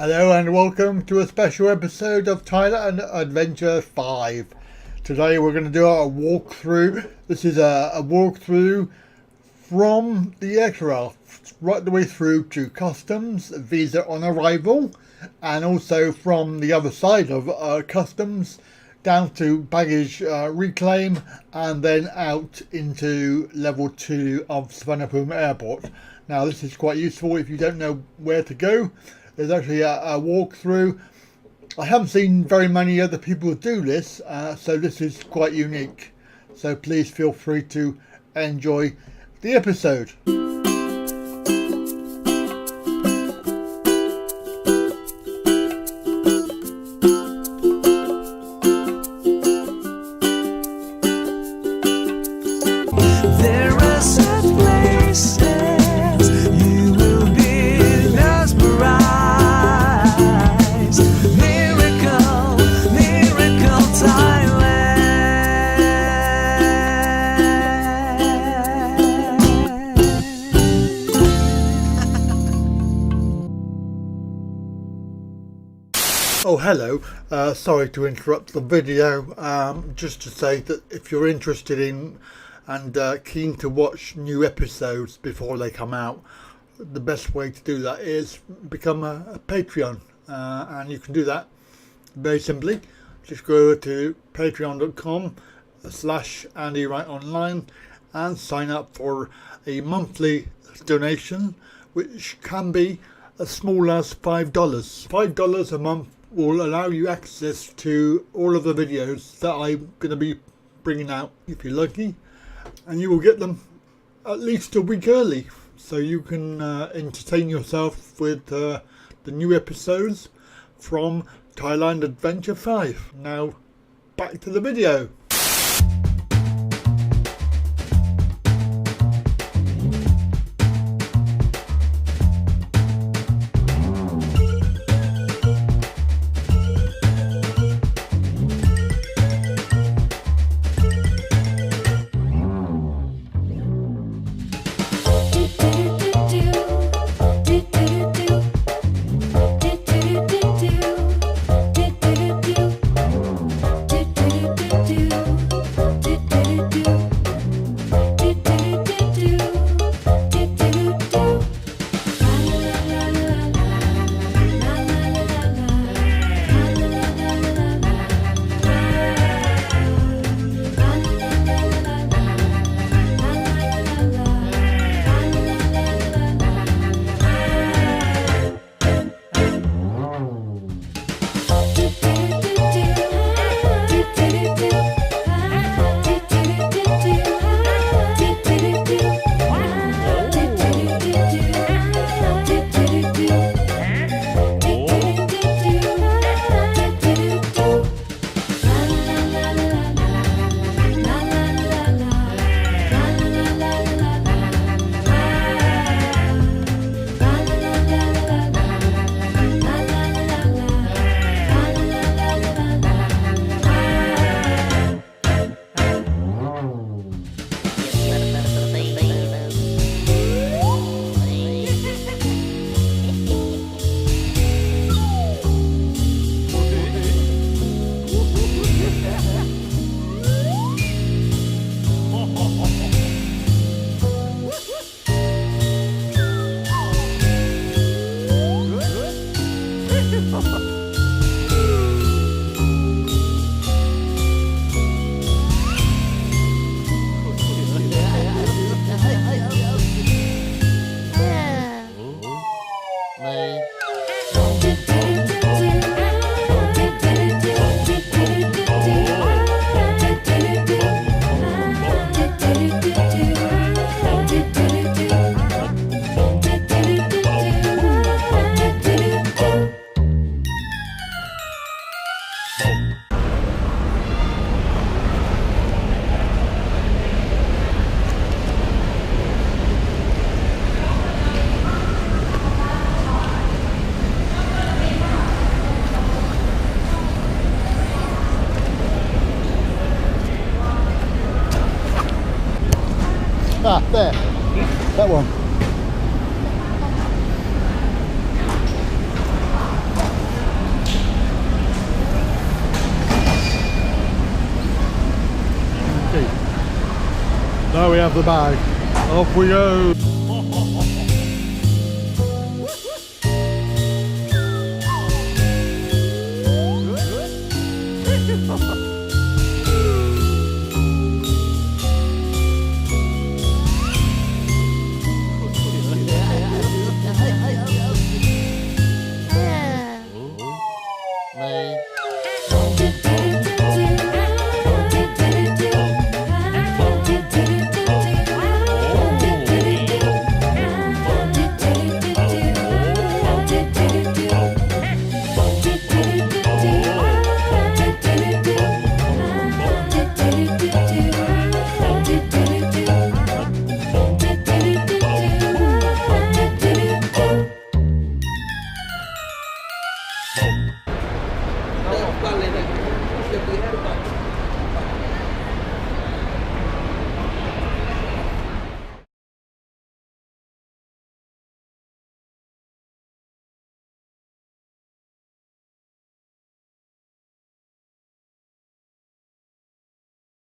Hello and welcome to a special episode of Thailand Adventure 5. Today we're going to do a walkthrough. This is a walkthrough from the aircraft right the way through to customs, visa on arrival, and also from the other side of customs down to baggage reclaim, and then out into level 2 of Suvarnabhumi Airport. Now this is quite useful if you don't know where to go. There's actually a walkthrough. I haven't seen very many other people do this, so this is quite unique. So please feel free to enjoy the episode. Oh hello, sorry to interrupt the video, just to say that if you're interested in and keen to watch new episodes before they come out, the best way to do that is become a Patreon, and you can do that very simply. Just go over to patreon.com/AndyWright and sign up for a monthly donation, which can be as small as $5. $5 a month will allow you access to all of the videos that I'm going to be bringing out if you're lucky, and you will get them at least a week early, so you can entertain yourself with the new episodes from Thailand Adventure 5. Now back to the video. Ah, there. That one. have the bag. Off we go.